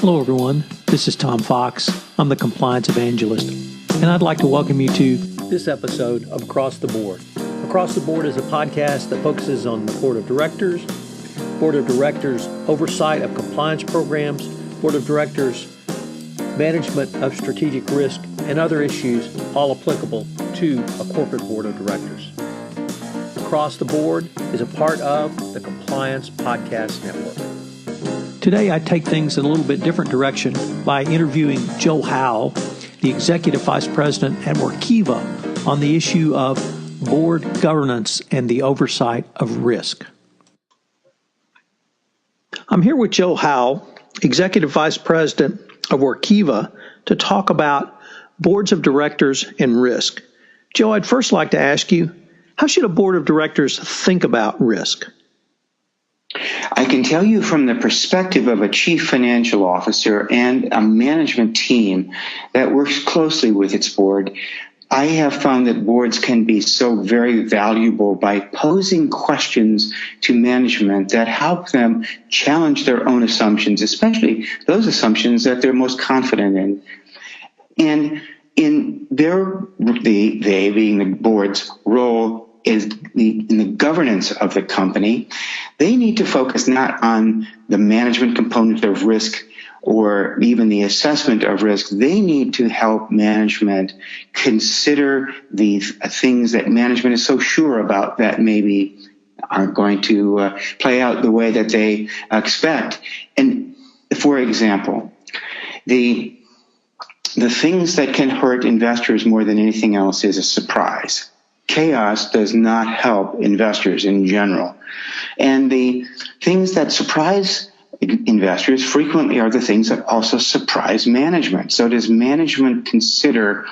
Hello, everyone. This is Tom Fox. I'm the Compliance Evangelist, and I'd like to welcome you to this episode of Across the Board. Across the Board is a podcast that focuses on the Board of Directors oversight of compliance programs, Board of Directors management of strategic risk, and other issues all applicable to a corporate Board of Directors. Across the Board is a part of the Compliance Podcast Network. Today, I take things in a little bit different direction by interviewing Joe Howell, the Executive Vice President at Workiva, on the issue of board governance and the oversight of risk. I'm here with Joe Howell, Executive Vice President of Workiva, to talk about boards of directors and risk. Joe, I'd first like to ask you, how should a board of directors think about risk? I can tell you from the perspective of a chief financial officer and a management team that works closely with its board, I have found that boards can be so very valuable by posing questions to management that help them challenge their own assumptions, especially those assumptions that they're most confident in. And in they being the board's role is in the governance of the company, they need to focus not on the management component of risk or even the assessment of risk. They need to help management consider the things that management is so sure about that maybe aren't going to play out the way that they expect. And for example, the things that can hurt investors more than anything else is a surprise. Chaos does not help investors in general. And the things that surprise investors frequently are the things that also surprise management. So does management consider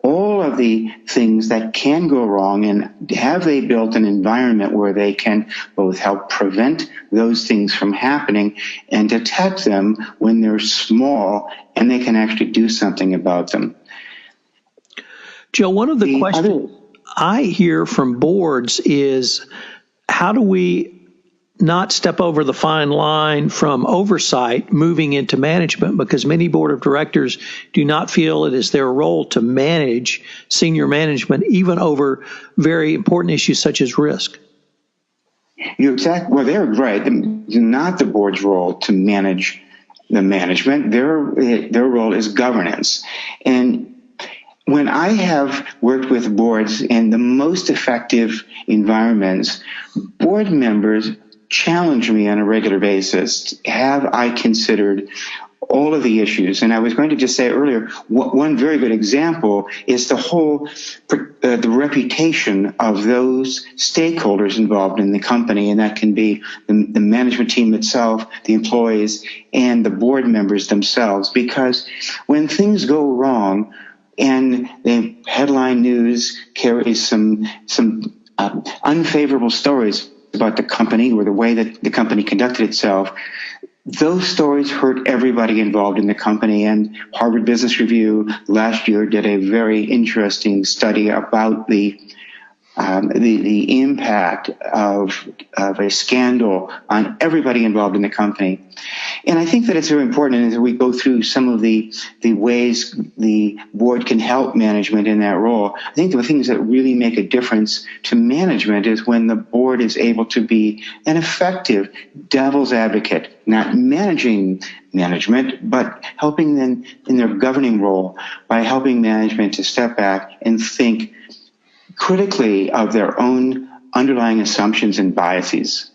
all of the things that can go wrong, and have they built an environment where they can both help prevent those things from happening and detect them when they're small and they can actually do something about them? Joe, one of the questions I hear from boards is, how do we not step over the fine line from oversight moving into management? Because many board of directors do not feel it is their role to manage senior management, even over very important issues such as risk. Well, they're right. It's not the board's role to manage the management. Their role is governance. And when I have worked with boards in the most effective environments, board members challenge me on a regular basis. Have I considered all of the issues? And I was going to just say earlier, one very good example is the reputation of those stakeholders involved in the company, and that can be the management team itself, the employees, and the board members themselves. Because when things go wrong, and the headline news carries some unfavorable stories about the company or the way that the company conducted itself, those stories hurt everybody involved in the company. And Harvard Business Review last year did a very interesting study about the impact of a scandal on everybody involved in the company. And I think that it's very important as we go through some of the ways the board can help management in that role. I think the things that really make a difference to management is when the board is able to be an effective devil's advocate, not managing management, but helping them in their governing role by helping management to step back and think critically of their own underlying assumptions and biases.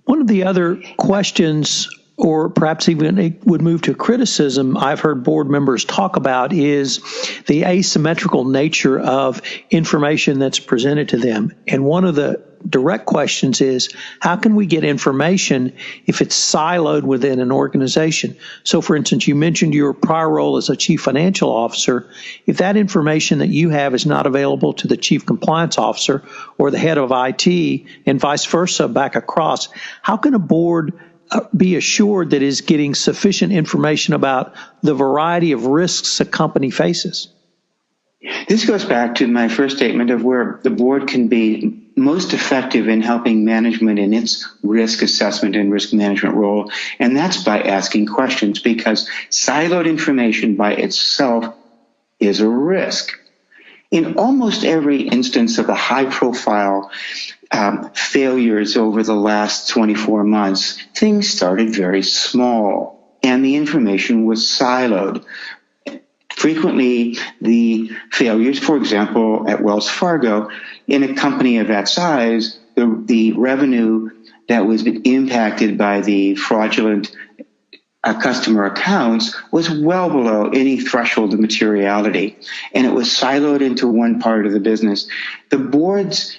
One of the other questions, or perhaps even it would move to criticism, I've heard board members talk about is the asymmetrical nature of information that's presented to them. And one of the direct questions is, how can we get information if it's siloed within an organization? So, for instance, you mentioned your prior role as a chief financial officer. If that information that you have is not available to the chief compliance officer or the head of IT and vice versa back across, how can a board be assured that is getting sufficient information about the variety of risks a company faces? This goes back to my first statement of where the board can be most effective in helping management in its risk assessment and risk management role. And that's by asking questions, because siloed information by itself is a risk. In almost every instance of the high-profile failures over the last 24 months, things started very small, and the information was siloed. Frequently, the failures, for example, at Wells Fargo, in a company of that size, the revenue that was impacted by the fraudulent customer accounts was well below any threshold of materiality, and it was siloed into one part of the business. The board's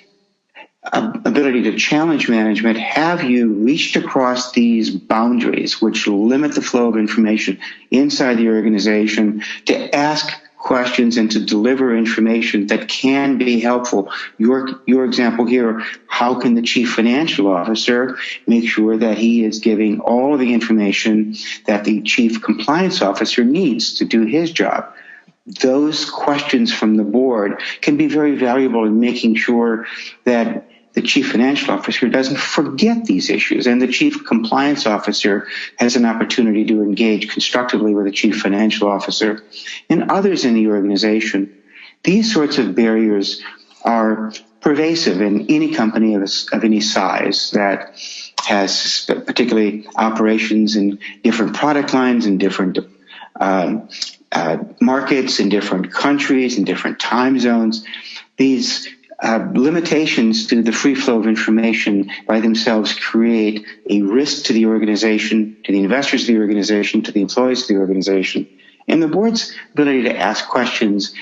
ability to challenge management, have you reached across these boundaries which limit the flow of information inside the organization, to ask questions and to deliver information that can be helpful? Your example here, how can the chief financial officer make sure that he is giving all of the information that the chief compliance officer needs to do his job? Those questions from the board can be very valuable in making sure that the chief financial officer doesn't forget these issues, and the chief compliance officer has an opportunity to engage constructively with the chief financial officer and others in the organization. These sorts of barriers are pervasive in any company of any size that has particularly operations in different product lines, in different markets, in different countries, in different time zones. These limitations to the free flow of information by themselves create a risk to the organization, to the investors of the organization, to the employees of the organization. And the board's ability to ask questions,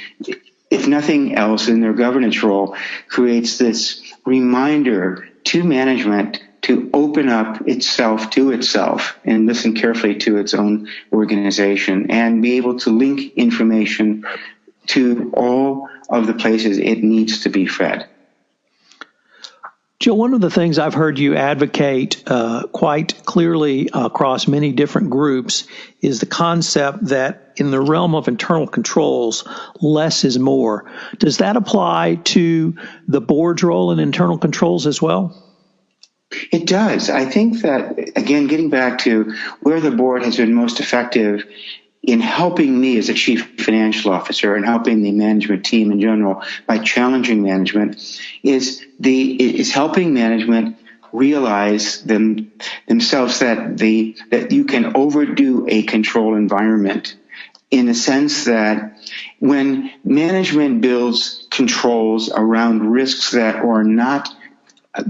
if nothing else in their governance role, creates this reminder to management to open up itself to itself and listen carefully to its own organization and be able to link information to all of the places it needs to be fed. Joe, one of the things I've heard you advocate quite clearly across many different groups is the concept that in the realm of internal controls, less is more. Does that apply to the board's role in internal controls as well? It does. I think that, again, getting back to where the board has been most effective in helping me as a chief financial officer and helping the management team in general by challenging management is helping management realize themselves that you can overdo a control environment, in the sense that when management builds controls around risks that are not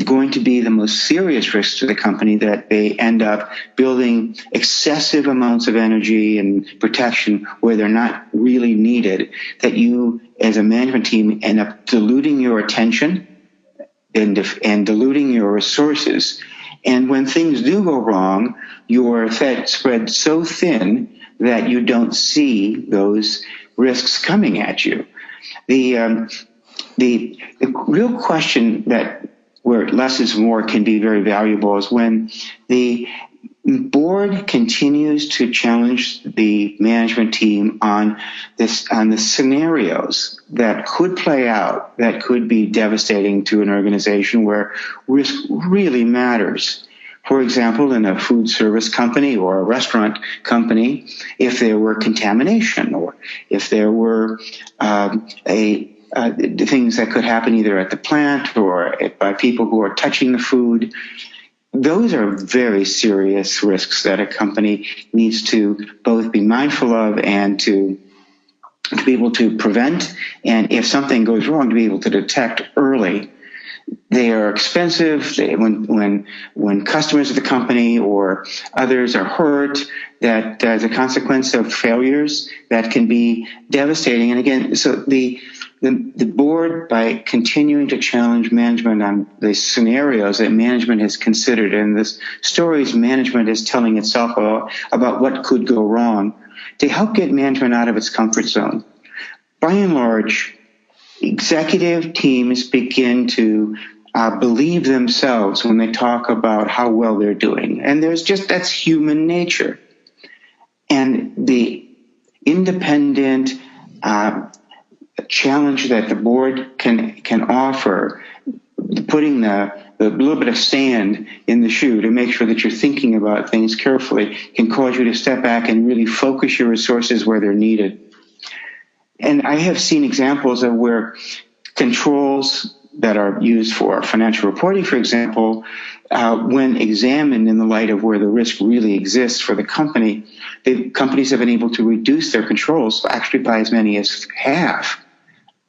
going to be the most serious risks to the company, that they end up building excessive amounts of energy and protection where they're not really needed, that you as a management team end up diluting your attention and diluting your resources. And when things do go wrong, you're spread so thin that you don't see those risks coming at you. The real question that where less is more can be very valuable is when the board continues to challenge the management team on the scenarios that could play out, that could be devastating to an organization where risk really matters. For example, in a food service company or a restaurant company, if there were contamination or if there were things that could happen either at the plant or by people who are touching the food, those are very serious risks that a company needs to both be mindful of and to be able to prevent, and if something goes wrong, to be able to detect early. They are expensive. When customers of the company or others are hurt, that as a consequence of failures, that can be devastating. And again, so the board, by continuing to challenge management on the scenarios that management has considered and the stories management is telling itself about what could go wrong, to help get management out of its comfort zone. By and large, executive teams begin to believe themselves when they talk about how well they're doing. And that's human nature. And the independent challenge that the board can offer putting the little bit of sand in the shoe to make sure that you're thinking about things carefully can cause you to step back and really focus your resources where they're needed. And I have seen examples of where controls that are used for financial reporting, for example, when examined in the light of where the risk really exists for the company, the companies have been able to reduce their controls actually by as many as half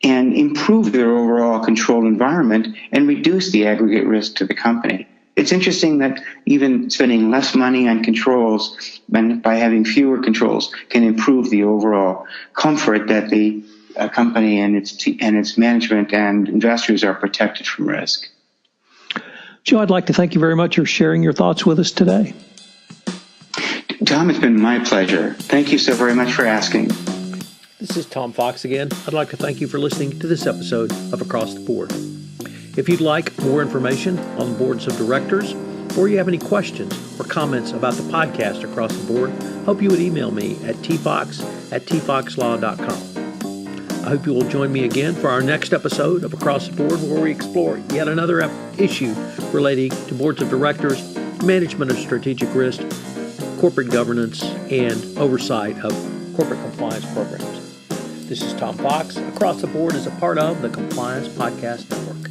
and improve their overall control environment and reduce the aggregate risk to the company. It's interesting that even spending less money on controls and by having fewer controls can improve the overall comfort that the company and its management and investors are protected from risk. Joe, I'd like to thank you very much for sharing your thoughts with us today. Tom, it's been my pleasure. Thank you so very much for asking. This is Tom Fox again. I'd like to thank you for listening to this episode of Across the Board. If you'd like more information on boards of directors, or you have any questions or comments about the podcast Across the Board, I hope you would email me at tfox@tfoxlaw.com. I hope you will join me again for our next episode of Across the Board, where we explore yet another issue relating to boards of directors, management of strategic risk, corporate governance, and oversight of corporate compliance programs. This is Tom Fox. Across the Board is a part of the Compliance Podcast Network.